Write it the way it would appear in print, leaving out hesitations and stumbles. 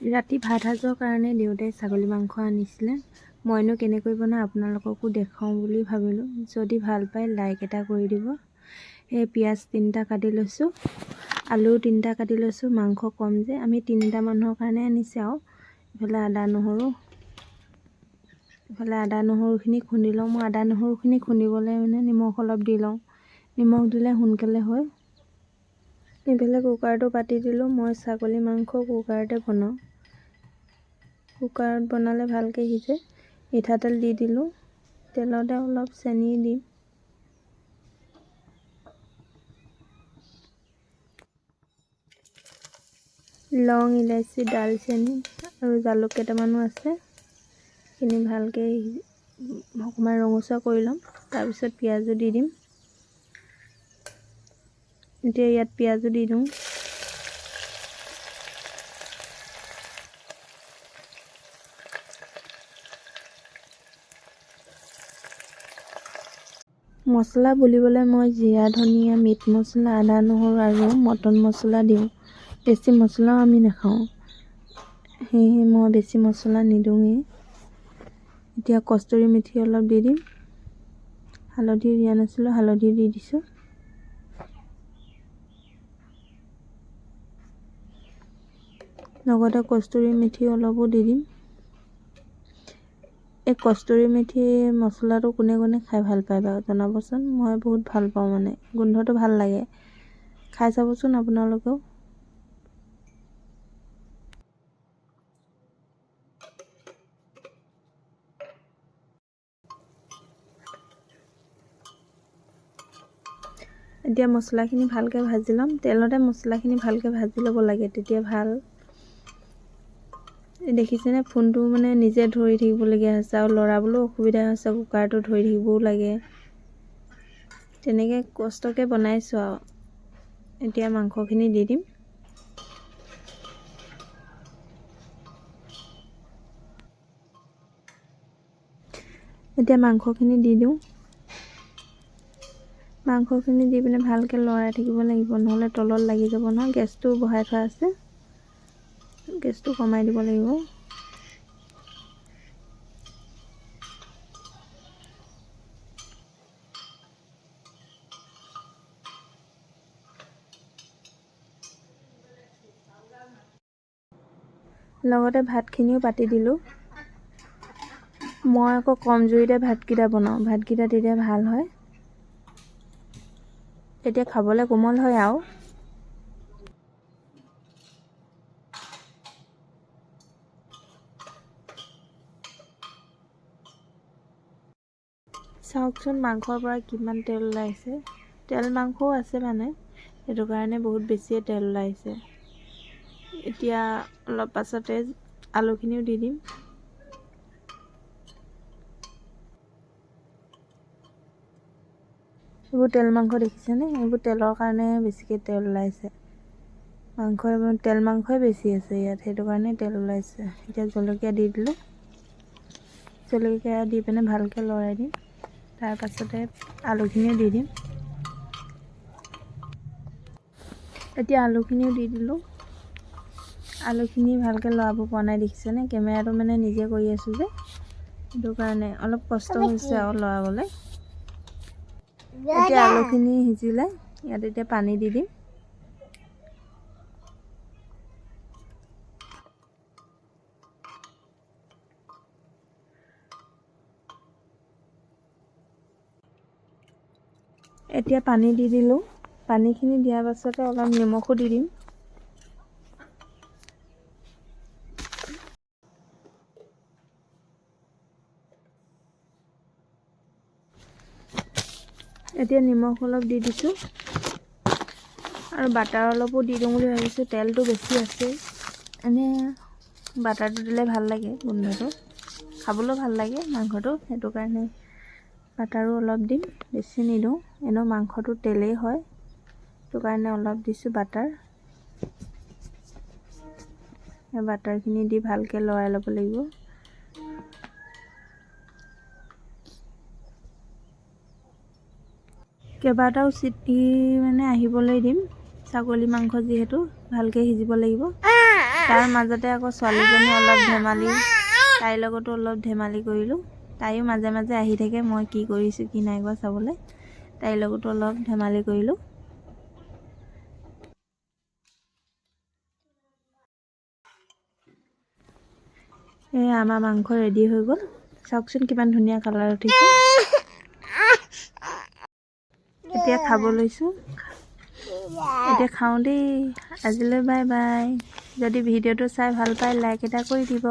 ৰাতি ভাত সাজৰ কাৰণে দেউতাই ছাগলী মাংস আনিছিলে। মইনো কেনেকৈ বনাওঁ আপোনালোককো দেখাওঁ বুলি ভাবিলোঁ। যদি ভাল পায় লাইক এটা কৰি দিব। এই পিঁয়াজ 3টা কাটি লৈছোঁ, আলু 3টা কাটি লৈছোঁ। মাংস কম যে আমি 3টা মানুহৰ কাৰণে আনিছে আৰু। ইফালে আদা নহৰুখিনি খুন্দি লওঁ। মই আদা নহৰুখিনি খুন্দিবলৈ নিমখ অলপ দি লওঁ। নিমখ দিলে সোনকালে হয়। ইফালে কুকাৰটো পাতি দিলোঁ। মই ছাগলী মাংস কুকাৰতে বনাওঁ। কুকাৰত বনালে ভালকৈ সিজে। মিঠাতেল দি দিলোঁ। তেলতে অলপ চেনি দিম। লং, ইলাচি, দালচেনি আৰু জালুক কেইটামানো আছে। সেইখিনি ভালকৈ অকণমান ৰঙচুৱা কৰি ল'ম। তাৰপিছত পিঁয়াজো দি দিম। এতিয়া ইয়াত পিঁয়াজো দি দিওঁ। মছলা বুলিবলৈ মই জিৰা, ধনিয়া, মিট মছলা, আদা নহৰু আৰু মটন মছলা দিওঁ। বেছি মছলাও আমি নাখাওঁ, সেয়েহে মই বেছি মছলা নিদিওঁৱেই। এতিয়া কষ্টুৰি মেথি অলপ দি দিম। হালধি দিয়া নাছিলোঁ, হালধি দি দিছোঁ। লগতে কষ্টুৰি মেথি অলপো দি দিম। এই কষ্টুৰি মেথি মছলাটো কোনে কোনে খাই ভাল পায় বাৰু জনাবচোন। মই বহুত ভাল পাওঁ, গোন্ধটো ভাল লাগে। খাই চাবচোন আপোনালোকেও। এতিয়া মছলাখিনি ভালকৈ ভাজি ল'ম। তেলতে মছলাখিনি ভালকৈ ভাজি ল'ব লাগে, তেতিয়া ভাল। দেখিছেনে ফোনটো নিজে ধৰি থাকিবলগীয়া হৈছে আৰু লৰাবলৈও অসুবিধা হৈছে। কুকাৰটো ধৰি থাকিবও লাগে। তেনেকৈ কষ্টকৈ বনাইছোঁ আৰু। এতিয়া মাংসখিনি দি দিম। এতিয়া মাংসখিনি দি দিওঁ। মাংসখিনি দি পিনে ভালকৈ লৰাই থাকিব লাগিব, নহ'লে তলত লাগি যাব নহয়। গেছটো বঢ়াই থোৱা আছে, গেছটো কমাই দিব লাগিব। লগতে ভাতখিনিও পাতি দিলোঁ। মই আকৌ কম জুইতে ভাতকেইটা বনাওঁ, ভাতকেইটা তেতিয়া ভাল হয়। তেতিয়া খাবলৈ কোমল হয় আৰু। চাওকচোন মাংসৰ পৰা কিমান তেল ওলাইছে। তেল মাংসও আছে সেইটো কাৰণে বহুত বেছিয়ে তেল ওলাইছে। এতিয়া অলপ পাছতে আলুখিনিও দি দিম। এইবোৰ তেল মাংস দেখিছেনে? এইবোৰ তেলৰ কাৰণে বেছিকৈ তেল ওলাইছে। তেল মাংসই বেছি আছে ইয়াত, সেইটো কাৰণে তেল ওলাইছে। এতিয়া জলকীয়া দি দিলোঁ। জলকীয়া দি পিনে ভালকৈ লৰাই দিম। তাৰ পাছতে আলুখিনিও দি দিম। এতিয়া আলুখিনিও দি দিলোঁ। আলুখিনি ভালকৈ লৰাব পৰা নাই, দেখিছেনে? কেমেৰাটো নিজে কৰি আছোঁ যে, সেইটো কাৰণে অলপ কষ্ট হৈছে আৰু লৰাবলৈ। এতিয়া আলুখিনি সিজিলে ইয়াত এতিয়া পানী দি দিম। এতিয়া পানী দি দিলোঁ। পানীখিনি দিয়াৰ পাছতে অলপ নিমখো দি দিম। এতিয়া নিমখ অলপ দি দিছোঁ আৰু বাটাৰ অলপো দি দিওঁ বুলি ভাবিছোঁ। তেলটো বেছি আছে, এনেই বাটাৰটো দিলে ভাল লাগে, গোন্ধটো খাবলৈ ভাল লাগে মাংসটো, সেইটো কাৰণে বাটাৰো অলপ দিম, বেছি নিদিওঁ। এনেও মাংসটো তেলেই হয়, সেইটো কাৰণে অলপ দিছোঁ বাটাৰ। বাটাৰখিনি দি ভালকৈ লৰাই ল'ব লাগিব। কেইবাটাও চিটি আহিবলৈ দিম। ছাগলী মাংস যিহেতু ভালকৈ সিজিব লাগিব। তাৰ মাজতে আকৌ ছোৱালীজনী অলপ ধেমালি, তাইৰ লগতো অলপ ধেমালি কৰিলোঁ। তাইও মাজে মাজে আহি থাকে মই কি কৰিছোঁ কি নাই কৰা চাবলৈ। তাইৰ লগতো অলপ ধেমালি কৰিলোঁ। আমাৰ মাংস ৰেডি হৈ গ'ল। চাওকচোন কিমান ধুনীয়া কালাৰ উঠিছে। এতিয়া খাব লৈছোঁ। এতিয়া খাওঁ দেই। আজিলৈ বাই বাই। যদি ভিডিঅ'টো চাই ভাল পায় লাইক এটা কৰি দিব।